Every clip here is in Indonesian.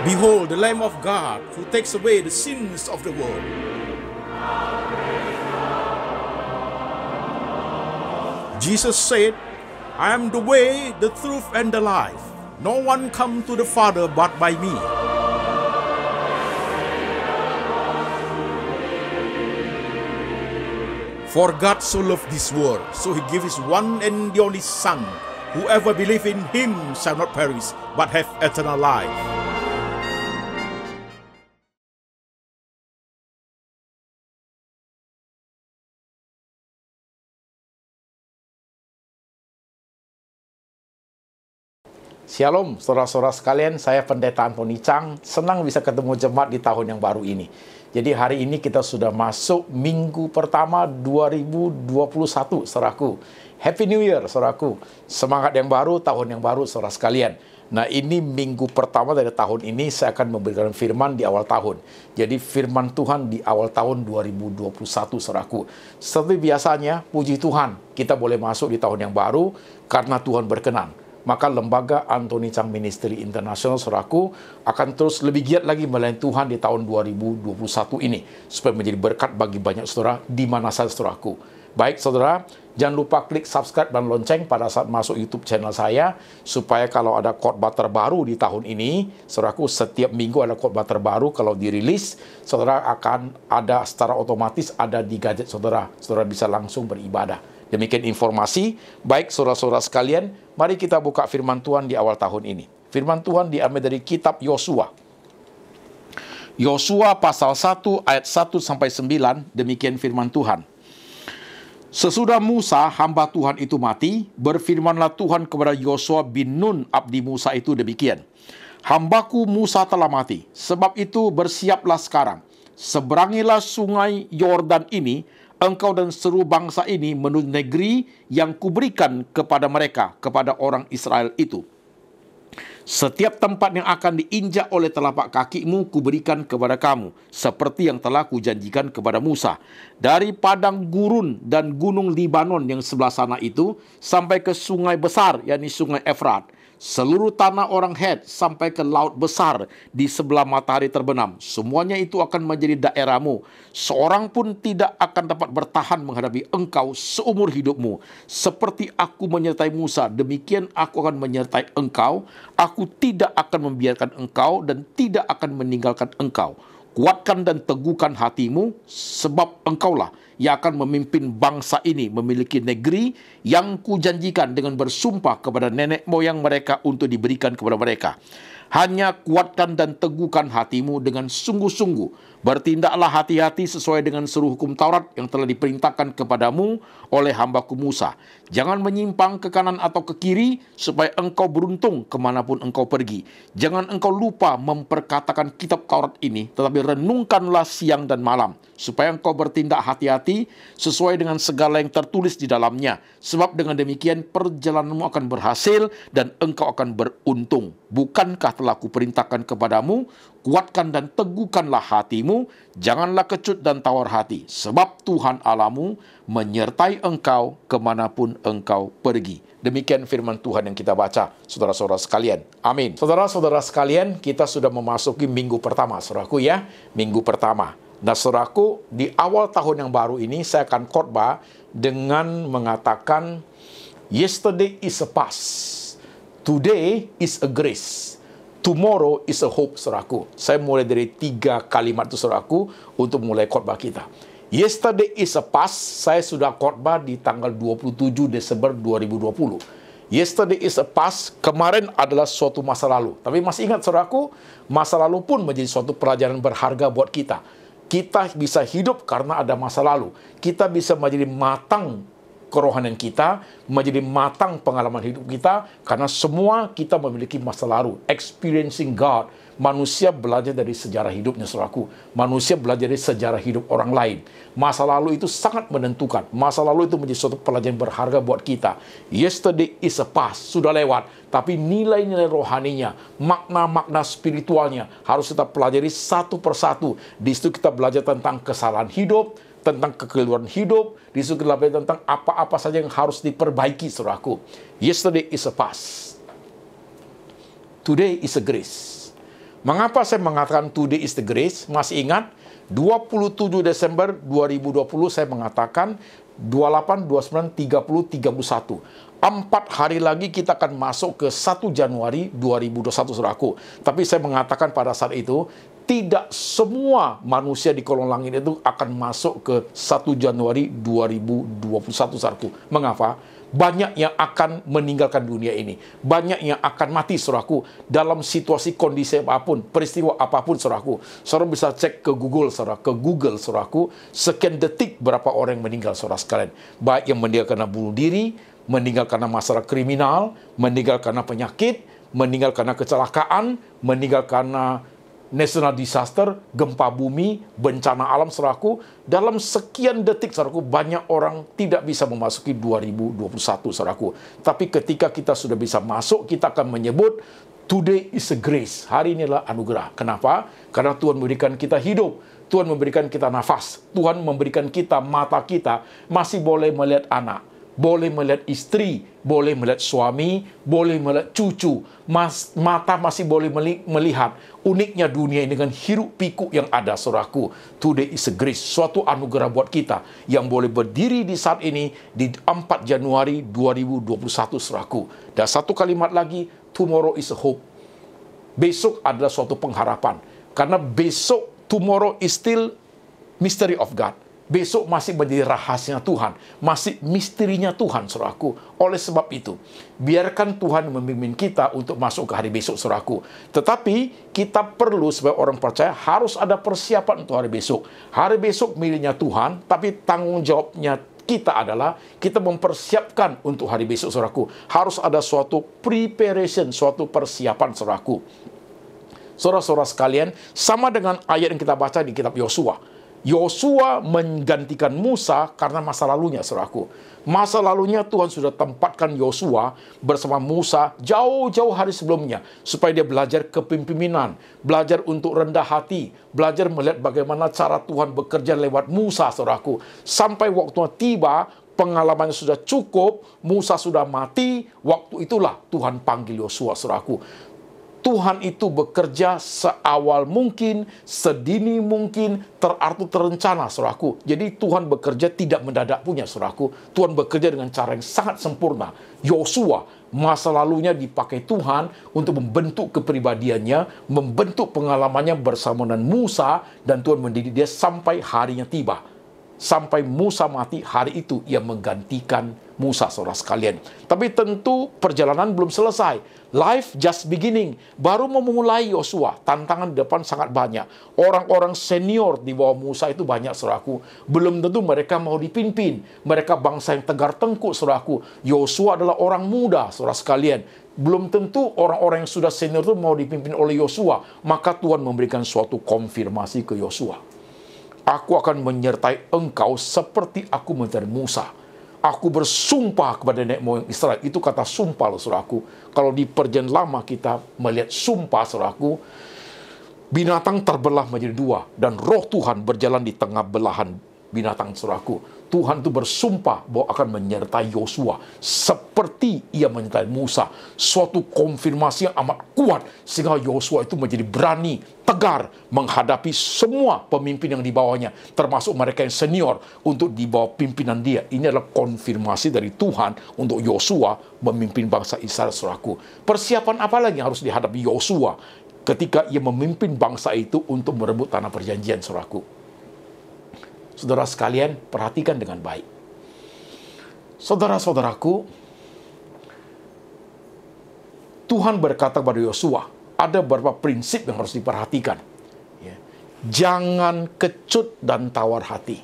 Behold, the Lamb of God who takes away the sins of the world. Jesus said, I am the way, the truth, and the life. No one comes to the Father but by me. For God so loved this world, so he gave his one and the only Son. Whoever believes in him shall not perish, but have eternal life. Shalom, saudara-saudara sekalian, saya Pendeta Antoni Chang. Senang bisa ketemu jemaat di tahun yang baru ini. Jadi hari ini kita sudah masuk minggu pertama 2021, saudaraku. Happy New Year, saudaraku. Semangat yang baru, tahun yang baru, saudara sekalian. Nah, ini minggu pertama dari tahun ini saya akan memberikan firman di awal tahun. Jadi firman Tuhan di awal tahun 2021, saudaraku. Seperti biasanya, puji Tuhan, kita boleh masuk di tahun yang baru karena Tuhan berkenan. Maka lembaga Antoni Chang Ministry International, saudaraku, akan terus lebih giat lagi melayani Tuhan di tahun 2021 ini, supaya menjadi berkat bagi banyak saudara di mana saja, saudaraku. Baik, saudara, jangan lupa klik subscribe dan lonceng pada saat masuk YouTube channel saya, supaya kalau ada khotbah terbaru di tahun ini, saudaraku, setiap minggu ada khotbah terbaru, kalau dirilis, saudara akan ada secara otomatis ada di gadget saudara. Saudara bisa langsung beribadah. Demikian informasi. Baik, saudara-saudara sekalian, mari kita buka firman Tuhan di awal tahun ini. Firman Tuhan diambil dari kitab Yosua. Yosua pasal 1 ayat 1 sampai 9, demikian firman Tuhan. Sesudah Musa, hamba Tuhan itu mati, berfirmanlah Tuhan kepada Yosua bin Nun, abdi Musa itu demikian. Hambaku Musa telah mati, sebab itu bersiaplah sekarang. Seberangilah sungai Yordan ini, engkau dan seluruh bangsa ini menuju negeri yang kuberikan kepada mereka, kepada orang Israel itu. Setiap tempat yang akan diinjak oleh telapak kakimu kuberikan kepada kamu, seperti yang telah kujanjikan kepada Musa. Dari padang gurun dan gunung Libanon yang sebelah sana itu, sampai ke sungai besar, yakni sungai Efrat. Seluruh tanah orang Het sampai ke laut besar di sebelah matahari terbenam. Semuanya itu akan menjadi daerahmu. Seorang pun tidak akan dapat bertahan menghadapi engkau seumur hidupmu. Seperti aku menyertai Musa, demikian aku akan menyertai engkau. Aku tidak akan membiarkan engkau dan tidak akan meninggalkan engkau. Kuatkan dan teguhkan hatimu, sebab engkaulah yang akan memimpin bangsa ini memiliki negeri yang kujanjikan dengan bersumpah kepada nenek moyang mereka untuk diberikan kepada mereka. Hanya kuatkan dan teguhkan hatimu dengan sungguh-sungguh. Bertindaklah hati-hati sesuai dengan seluruh hukum Taurat yang telah diperintahkan kepadamu oleh hambaku Musa. Jangan menyimpang ke kanan atau ke kiri, supaya engkau beruntung kemanapun engkau pergi. Jangan engkau lupa memperkatakan kitab Taurat ini, tetapi renungkanlah siang dan malam, supaya engkau bertindak hati-hati sesuai dengan segala yang tertulis di dalamnya. Sebab dengan demikian perjalananmu akan berhasil dan engkau akan beruntung. Bukankah telah kuperintahkan kepadamu, kuatkan dan teguhkanlah hatimu, janganlah kecut dan tawar hati, sebab Tuhan Allahmu menyertai engkau kemanapun engkau pergi. Demikian firman Tuhan yang kita baca, saudara-saudara sekalian. Amin. Saudara-saudara sekalian, kita sudah memasuki minggu pertama, saudaraku ya, minggu pertama. Nah, saudaraku, di awal tahun yang baru ini saya akan khotbah dengan mengatakan, yesterday is a past, today is a grace, tomorrow is a hope, saudaraku. Saya mulai dari 3 kalimat itu, saudaraku, untuk mulai khotbah kita. Yesterday is a past, saya sudah khotbah di tanggal 27 Desember 2020. Yesterday is a past, kemarin adalah suatu masa lalu. Tapi masih ingat, saudaraku, masa lalu pun menjadi suatu pelajaran berharga buat kita. Kita bisa hidup karena ada masa lalu. Kita bisa menjadi matang kerohanian kita, menjadi matang pengalaman hidup kita, karena semua kita memiliki masa lalu. Experiencing God. Manusia belajar dari sejarah hidupnya, saudaraku. Manusia belajar dari sejarah hidup orang lain. Masa lalu itu sangat menentukan. Masa lalu itu menjadi suatu pelajaran berharga buat kita. Yesterday is a past, sudah lewat. Tapi nilai-nilai rohaninya, makna-makna spiritualnya harus kita pelajari satu persatu. Di situ kita belajar tentang kesalahan hidup, tentang kekeliruan hidup, di situ kita belajar tentang apa-apa saja yang harus diperbaiki, saudaraku. Yesterday is a past. Today is a grace. Mengapa saya mengatakan today is the grace? Masih ingat? 27 Desember 2020 saya mengatakan 28, 29, 30, 31. 4 hari lagi kita akan masuk ke 1 Januari 2021, saudaraku. Tapi saya mengatakan pada saat itu, tidak semua manusia di kolong langit itu akan masuk ke 1 Januari 2021, saudaraku. Mengapa? Banyak yang akan meninggalkan dunia ini. Banyak yang akan mati, saudaraku, dalam situasi kondisi apapun, peristiwa apapun, saudaraku. Saudara bisa cek ke Google, saudaraku, sekian detik berapa orang yang meninggal, saudara sekalian. Baik yang meninggal karena bunuh diri, meninggal karena masalah kriminal, meninggal karena penyakit, meninggal karena kecelakaan, meninggal karena national disaster, gempa bumi, bencana alam, saudaraku. Dalam sekian detik, saudaraku, banyak orang tidak bisa memasuki 2021, saudaraku. Tapi ketika kita sudah bisa masuk, kita akan menyebut today is a grace. Hari ini adalah anugerah. Kenapa? Karena Tuhan memberikan kita hidup. Tuhan memberikan kita nafas. Tuhan memberikan kita mata kita masih boleh melihat anak, boleh melihat istri, boleh melihat suami, boleh melihat cucu. Mata masih boleh melihat. Uniknya dunia ini dengan hiruk pikuk yang ada, saudaraku. Today is a grace, suatu anugerah buat kita yang boleh berdiri di saat ini di 4 Januari 2021, saudaraku. Dan satu kalimat lagi, tomorrow is a hope. Besok adalah suatu pengharapan. Karena besok, tomorrow is still mystery of God. Besok masih menjadi rahasia Tuhan, masih misterinya Tuhan, saudaraku. Oleh sebab itu, biarkan Tuhan memimpin kita untuk masuk ke hari besok, saudaraku. Tetapi kita perlu sebagai orang percaya harus ada persiapan untuk hari besok. Hari besok miliknya Tuhan, tapi tanggung jawabnya kita adalah kita mempersiapkan untuk hari besok, saudaraku. Harus ada suatu preparation, suatu persiapan, saudaraku. Saudara-saudara sekalian, sama dengan ayat yang kita baca di kitab Yosua. Yosua menggantikan Musa karena masa lalunya, saudaraku. Masa lalunya Tuhan sudah tempatkan Yosua bersama Musa jauh-jauh hari sebelumnya. Supaya dia belajar kepemimpinan, belajar untuk rendah hati, belajar melihat bagaimana cara Tuhan bekerja lewat Musa, saudaraku. Sampai waktunya tiba, pengalamannya sudah cukup, Musa sudah mati, waktu itulah Tuhan panggil Yosua, saudaraku. Tuhan itu bekerja seawal mungkin, sedini mungkin, teratur terencana, saudaraku. Jadi Tuhan bekerja tidak mendadak punya, saudaraku. Tuhan bekerja dengan cara yang sangat sempurna. Yosua, masa lalunya dipakai Tuhan untuk membentuk kepribadiannya, membentuk pengalamannya bersama dengan Musa, dan Tuhan mendidik dia sampai harinya tiba. Sampai Musa mati, hari itu ia menggantikan Musa, saudara sekalian. Tapi tentu perjalanan belum selesai. Life just beginning. Baru memulai Yosua. Tantangan di depan sangat banyak. Orang-orang senior di bawah Musa itu banyak, saudaraku. Belum tentu mereka mau dipimpin. Mereka bangsa yang tegar tengkuk, saudaraku. Yosua adalah orang muda, saudara sekalian. Belum tentu orang-orang yang sudah senior itu mau dipimpin oleh Yosua. Maka Tuhan memberikan suatu konfirmasi ke Yosua. Aku akan menyertai engkau seperti aku menyertai Musa. Aku bersumpah kepada nenek moyang Israel. Itu kata sumpah, loh, saudaraku. Kalau di perjanjian lama kita melihat sumpah, saudaraku, binatang terbelah menjadi dua. Dan roh Tuhan berjalan di tengah belahan binatang, saudaraku. Tuhan itu bersumpah bahwa akan menyertai Yosua seperti ia menyertai Musa. Suatu konfirmasi yang amat kuat sehingga Yosua itu menjadi berani, tegar menghadapi semua pemimpin yang di bawahnya, termasuk mereka yang senior untuk di bawah pimpinan dia. Ini adalah konfirmasi dari Tuhan untuk Yosua memimpin bangsa Israel, saudaraku. Persiapan apa lagi yang harus dihadapi Yosua ketika ia memimpin bangsa itu untuk merebut tanah perjanjian, saudaraku? Saudara sekalian, perhatikan dengan baik. Saudara-saudaraku, Tuhan berkata kepada Yosua, ada beberapa prinsip yang harus diperhatikan. Ya. Jangan kecut dan tawar hati.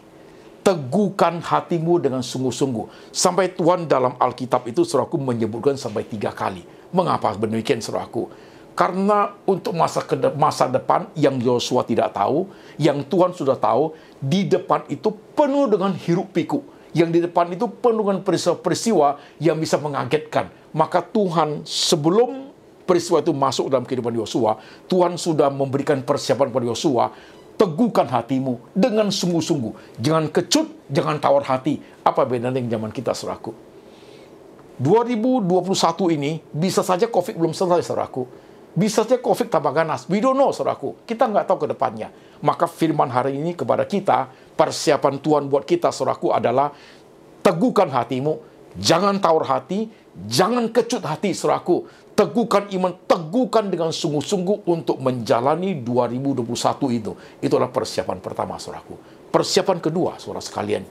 Teguhkan hatimu dengan sungguh-sungguh. Sampai Tuhan dalam Alkitab itu, saudaraku, menyebutkan sampai 3 kali. Mengapa demikian, saudaraku? Karena untuk masa depan yang Yosua tidak tahu, yang Tuhan sudah tahu, di depan itu penuh dengan hiruk pikuk. Yang di depan itu penuh dengan peristiwa-peristiwa yang bisa mengagetkan. Maka Tuhan sebelum peristiwa itu masuk dalam kehidupan Yosua, Tuhan sudah memberikan persiapan pada Yosua. Teguhkan hatimu dengan sungguh-sungguh. Jangan kecut, jangan tawar hati. Apa bedanya dengan zaman kita, saudaraku? 2021 ini bisa saja COVID belum selesai, saudaraku. Bisa saja COVID tambah ganas. We don't know, saudaraku. Kita nggak tahu ke depannya. Maka firman hari ini kepada kita, persiapan Tuhan buat kita, saudaraku, adalah teguhkan hatimu, jangan tawar hati, jangan kecut hati, saudaraku. Teguhkan iman, teguhkan dengan sungguh-sungguh untuk menjalani 2021 itu. Itu adalah persiapan pertama, saudaraku. Persiapan kedua, saudara sekalian,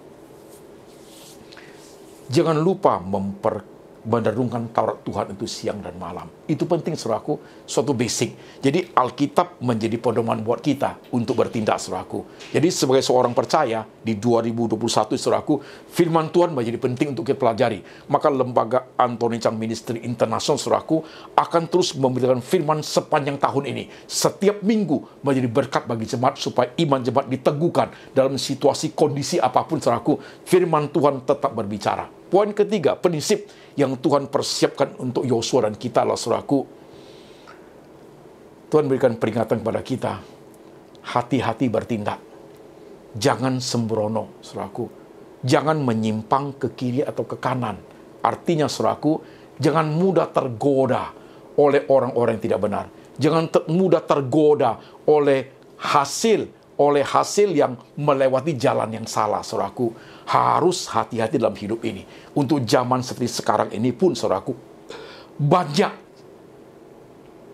jangan lupa merenungkan Taurat Tuhan itu siang dan malam. Itu penting, saudaraku, suatu basic. Jadi Alkitab menjadi pedoman buat kita untuk bertindak, saudaraku. Jadi sebagai seorang percaya di 2021, saudaraku, firman Tuhan menjadi penting untuk kita pelajari. Maka lembaga Anthony Chang Ministry International, saudaraku, akan terus memberikan firman sepanjang tahun ini. Setiap minggu menjadi berkat bagi jemaat supaya iman jemaat diteguhkan dalam situasi kondisi apapun, saudaraku. Firman Tuhan tetap berbicara. Poin ketiga, prinsip yang Tuhan persiapkan untuk Yosua dan kita lah, saudaraku. Tuhan berikan peringatan kepada kita. Hati-hati bertindak. Jangan sembrono, saudaraku. Jangan menyimpang ke kiri atau ke kanan. Artinya, saudaraku, jangan mudah tergoda oleh orang-orang yang tidak benar. Jangan mudah tergoda oleh hasil yang melewati jalan yang salah, saudaraku. Harus hati-hati dalam hidup ini. Untuk zaman seperti sekarang ini pun, saudaraku, banyak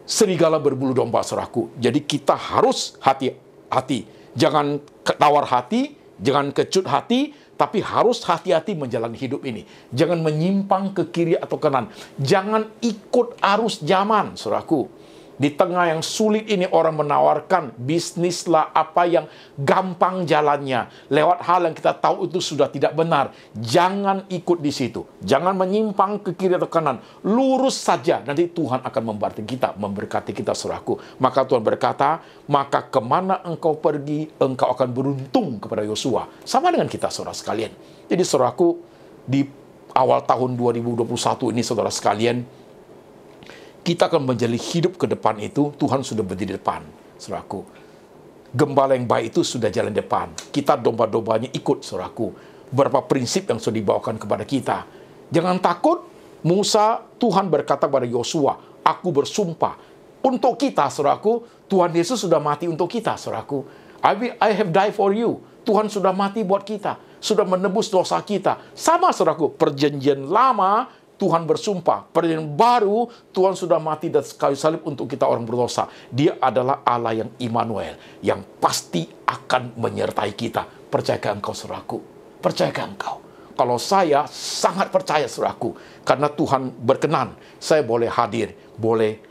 serigala berbulu domba, saudaraku. Jadi kita harus hati-hati. Jangan tawar hati, jangan kecut hati, tapi harus hati-hati menjalani hidup ini. Jangan menyimpang ke kiri atau kanan. Jangan ikut arus zaman, saudaraku. Di tengah yang sulit ini orang menawarkan bisnislah apa yang gampang jalannya. Lewat hal yang kita tahu itu sudah tidak benar. Jangan ikut di situ. Jangan menyimpang ke kiri atau kanan. Lurus saja. Nanti Tuhan akan memberkati kita, saudaraku. Maka Tuhan berkata, maka kemana engkau pergi, engkau akan beruntung kepada Yosua. Sama dengan kita, saudara sekalian. Jadi, saudaraku, di awal tahun 2021 ini, saudara sekalian, kita akan menjalani hidup ke depan itu, Tuhan sudah berdiri di depan, saudaraku. Gembala yang baik itu sudah jalan depan. Kita domba-dombanya ikut, saudaraku. Berapa prinsip yang sudah dibawakan kepada kita. Jangan takut. Musa, Tuhan berkata kepada Yosua, aku bersumpah. Untuk kita, saudaraku, Tuhan Yesus sudah mati untuk kita, saudaraku. I have died for you. Tuhan sudah mati buat kita. Sudah menebus dosa kita. Sama, saudaraku. Perjanjian lama, Tuhan bersumpah. Perjanjian baru, Tuhan sudah mati dan kayu salib untuk kita orang berdosa. Dia adalah Allah yang Immanuel, yang pasti akan menyertai kita. Percayakah engkau, saudaraku? Percayakah engkau? Kalau saya sangat percaya, saudaraku, karena Tuhan berkenan, saya boleh hadir, boleh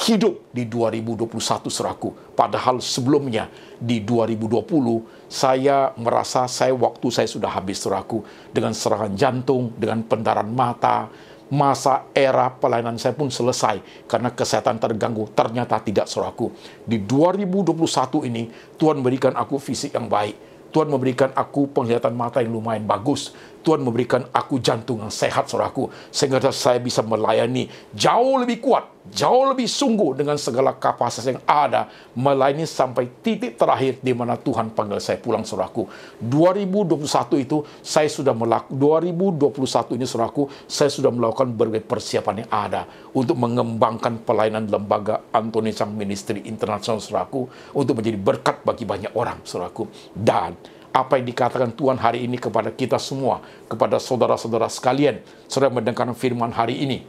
hidup di 2021, saudaraku. Padahal sebelumnya di 2020 saya merasa waktu saya sudah habis, saudaraku, dengan serangan jantung, dengan pendarahan mata. Masa era pelayanan saya pun selesai karena kesehatan terganggu. Ternyata tidak, saudaraku. Di 2021 ini Tuhan memberikan aku fisik yang baik. Tuhan memberikan aku penglihatan mata yang lumayan bagus. Tuhan memberikan aku jantung yang sehat, saudaraku. Sehingga saya bisa melayani jauh lebih kuat, jauh lebih sungguh dengan segala kapasitas yang ada. Melayani sampai titik terakhir di mana Tuhan panggil saya pulang, saudaraku. 2021 itu saya sudah 2021 ini, saudaraku, saya sudah melakukan berbagai persiapan yang ada untuk mengembangkan pelayanan lembaga Anthony Chang Ministry International, saudaraku, untuk menjadi berkat bagi banyak orang, saudaraku. Dan apa yang dikatakan Tuhan hari ini kepada kita semua, kepada saudara-saudara sekalian, saudara mendengar firman hari ini.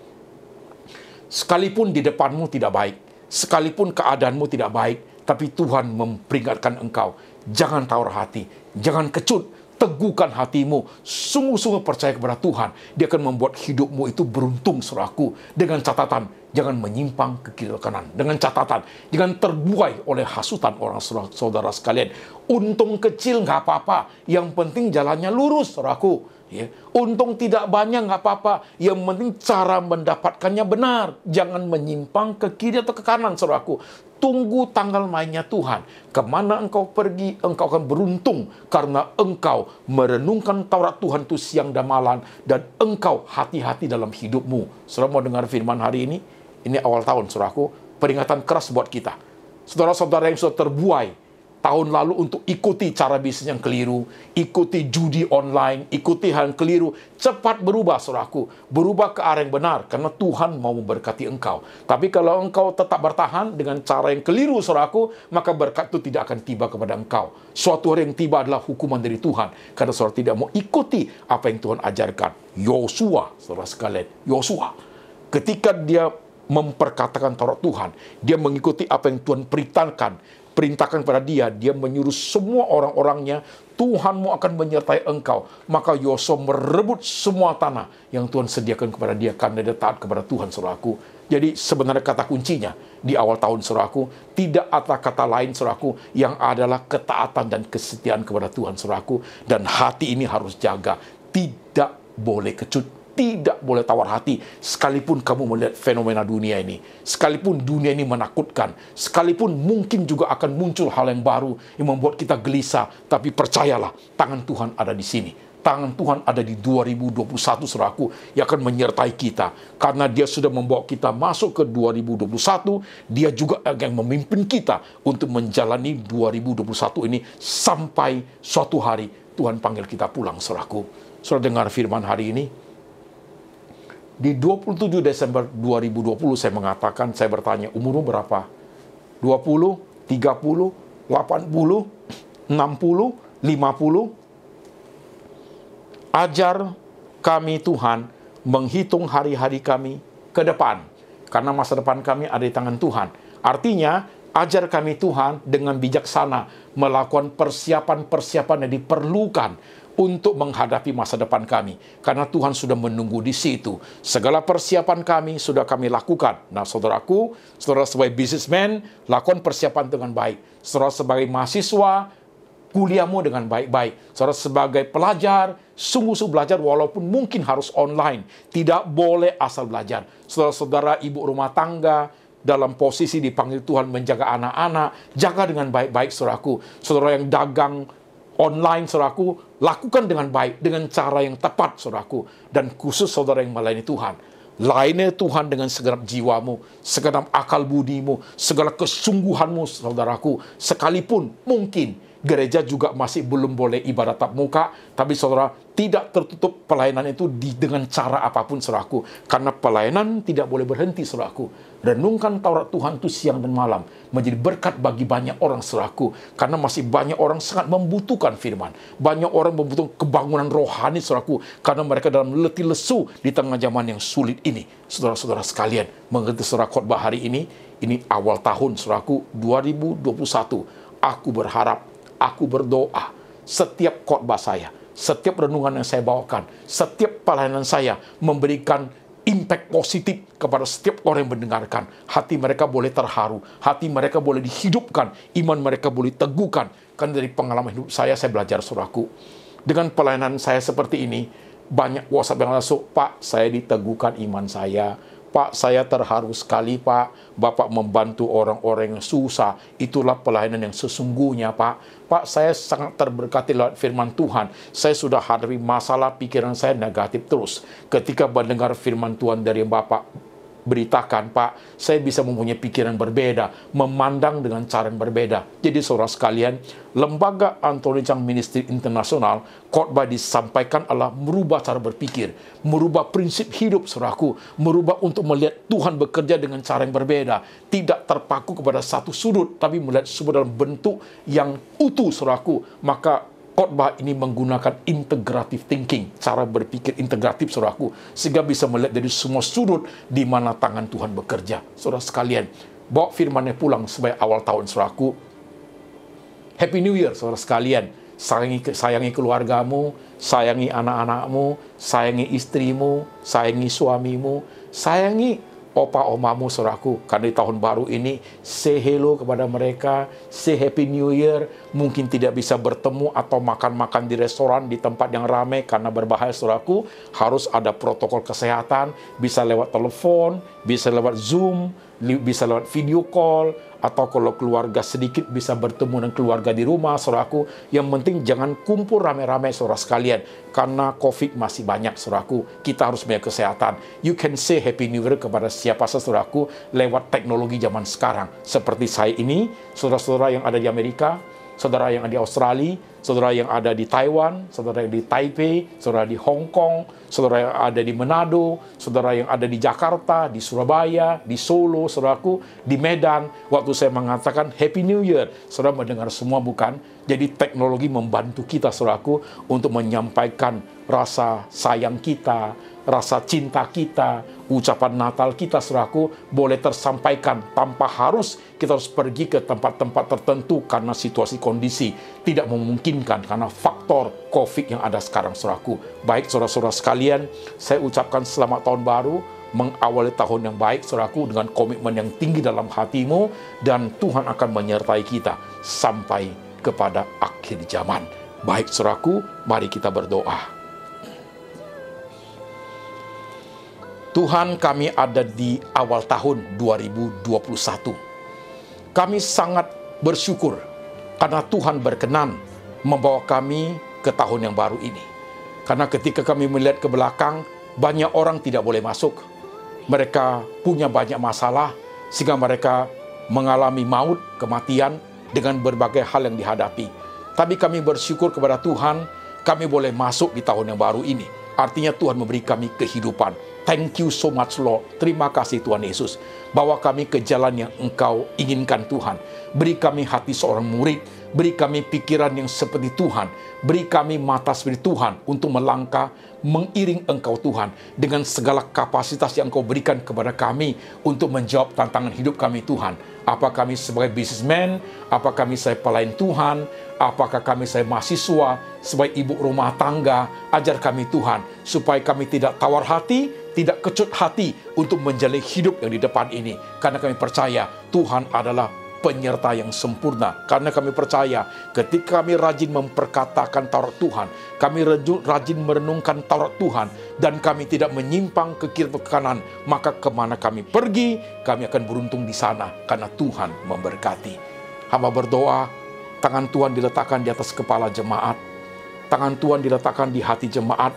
Sekalipun di depanmu tidak baik, sekalipun keadaanmu tidak baik, tapi Tuhan memperingatkan engkau, jangan tawar hati, jangan kecut, teguhkan hatimu, sungguh-sungguh percaya kepada Tuhan. Dia akan membuat hidupmu itu beruntung, saudaraku. Dengan catatan, jangan menyimpang ke kiri kanan. Dengan catatan, jangan terbuai oleh hasutan orang saudara sekalian. Untung kecil nggak apa-apa, yang penting jalannya lurus, saudaraku. Ya. Untung tidak banyak nggak apa-apa, yang penting cara mendapatkannya benar. Jangan menyimpang ke kiri atau ke kanan, saudaraku. Tunggu tanggal mainnya Tuhan. Kemana engkau pergi, engkau akan beruntung karena engkau merenungkan Taurat Tuhan itu siang dan malam, dan engkau hati-hati dalam hidupmu. Saudara mau dengar firman hari ini? Ini awal tahun, saudaraku. Peringatan keras buat kita. Saudara-saudara yang sudah terbuai tahun lalu untuk ikuti cara bisnis yang keliru, ikuti judi online, ikuti hal yang keliru. Cepat berubah, saudaraku. Berubah ke arah yang benar, karena Tuhan mau memberkati engkau. Tapi kalau engkau tetap bertahan dengan cara yang keliru, saudaraku, maka berkat itu tidak akan tiba kepada engkau. Suatu hari yang tiba adalah hukuman dari Tuhan, karena saudara tidak mau ikuti apa yang Tuhan ajarkan. Yosua, saudara sekalian, Yosua, ketika dia memperkatakan Taurat Tuhan, dia mengikuti apa yang Tuhan perintahkan kepada dia, dia menyuruh semua orang-orangnya, Tuhanmu akan menyertai engkau. Maka Yosua merebut semua tanah yang Tuhan sediakan kepada dia, karena dia taat kepada Tuhan, saudaraku. Jadi sebenarnya kata kuncinya di awal tahun, saudaraku, tidak ada kata lain, saudaraku, yang adalah ketaatan dan kesetiaan kepada Tuhan, saudaraku. Dan hati ini harus jaga, tidak boleh kecut, tidak boleh tawar hati, sekalipun kamu melihat fenomena dunia ini, sekalipun dunia ini menakutkan, sekalipun mungkin juga akan muncul hal yang baru yang membuat kita gelisah, tapi percayalah, tangan Tuhan ada di sini. Tangan Tuhan ada di 2021, saudaraku, yang akan menyertai kita. Karena dia sudah membawa kita masuk ke 2021, dia juga akan memimpin kita untuk menjalani 2021 ini sampai suatu hari Tuhan panggil kita pulang, saudaraku. Saudara dengar firman hari ini. Di 27 Desember 2020 saya mengatakan, saya bertanya, umurmu berapa? 20, 30, 80, 60, 50? Ajar kami Tuhan menghitung hari-hari kami ke depan. Karena masa depan kami ada di tangan Tuhan. Artinya, ajar kami Tuhan dengan bijaksana melakukan persiapan-persiapan yang diperlukan untuk menghadapi masa depan kami. Karena Tuhan sudah menunggu di situ. Segala persiapan kami sudah kami lakukan. Nah, saudaraku, saudara sebagai businessman, lakukan persiapan dengan baik. Saudara sebagai mahasiswa, kuliahmu dengan baik-baik. Saudara sebagai pelajar, sungguh-sungguh belajar walaupun mungkin harus online. Tidak boleh asal belajar. Saudara-saudara ibu rumah tangga, dalam posisi dipanggil Tuhan menjaga anak-anak, jaga dengan baik-baik, saudaraku. Saudara yang dagang online, saudaraku, lakukan dengan baik, dengan cara yang tepat, saudaraku. Dan khusus saudara yang melayani Tuhan, layani Tuhan dengan segenap jiwamu, segenap akal budimu, segala kesungguhanmu, saudaraku. Sekalipun mungkin gereja juga masih belum boleh ibadat tatap muka, tapi saudara tidak tertutup pelayanan itu dengan cara apapun, saudaraku. Karena pelayanan tidak boleh berhenti, saudaraku. Renungkan Taurat Tuhan itu siang dan malam, menjadi berkat bagi banyak orang, saudaraku. Karena masih banyak orang sangat membutuhkan firman. Banyak orang membutuhkan kebangunan rohani, saudaraku. Karena mereka dalam letih lesu di tengah zaman yang sulit ini. Saudara-saudara sekalian, mengerti saudara khotbah hari ini awal tahun, saudaraku, 2021. Aku berharap, aku berdoa, setiap khotbah saya, setiap renungan yang saya bawakan, setiap pelayanan saya memberikan impact positif kepada setiap orang yang mendengarkan. Hati mereka boleh terharu, hati mereka boleh dihidupkan, iman mereka boleh teguhkan. Karena dari pengalaman hidup saya belajar, saudaraku. Dengan pelayanan saya seperti ini, banyak WhatsApp yang masuk, Pak, saya diteguhkan iman saya. Pak, saya terharu sekali, Pak. Bapak membantu orang-orang yang susah. Itulah pelayanan yang sesungguhnya, Pak. Pak, saya sangat terberkati lewat firman Tuhan. Saya sudah hadapi masalah, pikiran saya negatif terus. Ketika mendengar firman Tuhan dari Bapak beritakan, Pak, saya bisa mempunyai pikiran berbeda, memandang dengan cara yang berbeda. Jadi saudara sekalian, Lembaga Anthony Chang Ministry Internasional, khotbah disampaikan adalah merubah cara berpikir, merubah prinsip hidup, saudaraku, merubah untuk melihat Tuhan bekerja dengan cara yang berbeda, tidak terpaku kepada satu sudut, tapi melihat semua dalam bentuk yang utuh, saudaraku. Maka khotbah ini menggunakan integrative thinking, cara berpikir integratif, saudaraku, sehingga bisa melihat dari semua sudut di mana tangan Tuhan bekerja. Saudara sekalian, bawa firman-Nya pulang sebagai awal tahun, saudaraku. Happy New Year, saudara sekalian. Sayangi keluargamu, sayangi anak-anakmu, sayangi istrimu, sayangi suamimu, sayangi opa omamu, saudaraku. Karena di tahun baru ini, say hello kepada mereka, say Happy New Year. Mungkin tidak bisa bertemu atau makan-makan di restoran, di tempat yang ramai karena berbahaya, saudaraku. Harus ada protokol kesehatan, bisa lewat telepon, bisa lewat Zoom, bisa lewat video call, atau kalau keluarga sedikit bisa bertemu dengan keluarga di rumah, saudaraku. Yang penting jangan kumpul rame-rame, saudara sekalian. Karena COVID masih banyak, saudaraku. Kita harus punya kesehatan. You can say Happy New Year kepada siapa saja, saudaraku, lewat teknologi zaman sekarang. Seperti saya ini, saudara-saudara yang ada di Amerika, saudara yang ada di Australia, saudara yang ada di Taiwan, saudara yang di Taipei, saudara di Hong Kong, saudara yang ada di Manado, saudara yang ada di Jakarta, di Surabaya, di Solo, saudaraku, di Medan. Waktu saya mengatakan Happy New Year, saudara mendengar semua bukan? Jadi teknologi membantu kita, saudaraku, untuk menyampaikan rasa sayang kita, rasa cinta kita, ucapan Natal kita, saudaraku, boleh tersampaikan tanpa harus kita harus pergi ke tempat-tempat tertentu karena situasi kondisi tidak memungkinkan karena faktor COVID yang ada sekarang, saudaraku. Baik saudara-saudara sekalian, saya ucapkan selamat tahun baru, mengawali tahun yang baik, saudaraku, dengan komitmen yang tinggi dalam hatimu, dan Tuhan akan menyertai kita sampai kepada akhir zaman. Baik saudaraku, mari kita berdoa. Tuhan, kami ada di awal tahun 2021. Kami sangat bersyukur karena Tuhan berkenan membawa kami ke tahun yang baru ini. Karena ketika kami melihat ke belakang, banyak orang tidak boleh masuk. Mereka punya banyak masalah, sehingga mereka mengalami maut, kematian, dengan berbagai hal yang dihadapi. Tapi kami bersyukur kepada Tuhan, kami boleh masuk di tahun yang baru ini. Artinya Tuhan memberi kami kehidupan. Thank you so much, Lord. Terima kasih Tuhan Yesus. Bawa kami ke jalan yang Engkau inginkan, Tuhan. Beri kami hati seorang murid. Beri kami pikiran yang seperti Tuhan. Beri kami mata seperti Tuhan untuk melangkah, mengiring Engkau, Tuhan. Dengan segala kapasitas yang Engkau berikan kepada kami untuk menjawab tantangan hidup kami, Tuhan. Apa kami sebagai businessman, apa kami sebagai pelayan Tuhan, apakah kami sebagai mahasiswa, sebagai ibu rumah tangga, ajar kami Tuhan, supaya kami tidak tawar hati, tidak kecut hati untuk menjalani hidup yang di depan ini. Karena kami percaya Tuhan adalah penyerta yang sempurna. Karena kami percaya ketika kami rajin memperkatakan Taurat Tuhan, kami rajin merenungkan Taurat Tuhan, dan kami tidak menyimpang ke kiri ke kanan, maka kemana kami pergi, kami akan beruntung di sana, karena Tuhan memberkati. Hamba berdoa, tangan Tuhan diletakkan di atas kepala jemaat, tangan Tuhan diletakkan di hati jemaat,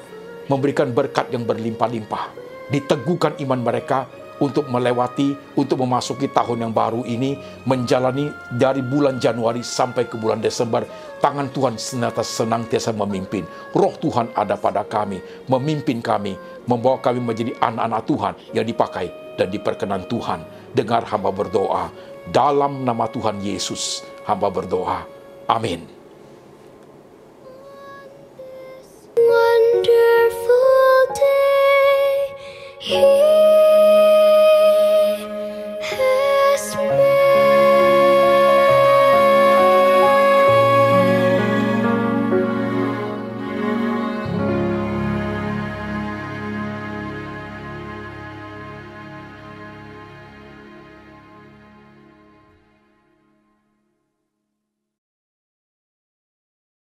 memberikan berkat yang berlimpah-limpah, diteguhkan iman mereka untuk melewati, untuk memasuki tahun yang baru ini, menjalani dari bulan Januari sampai ke bulan Desember. Tangan Tuhan senantiasa memimpin. Roh Tuhan ada pada kami, memimpin kami, membawa kami menjadi anak-anak Tuhan yang dipakai dan diperkenan Tuhan. Dengar hamba berdoa, dalam nama Tuhan Yesus, hamba berdoa. Amin.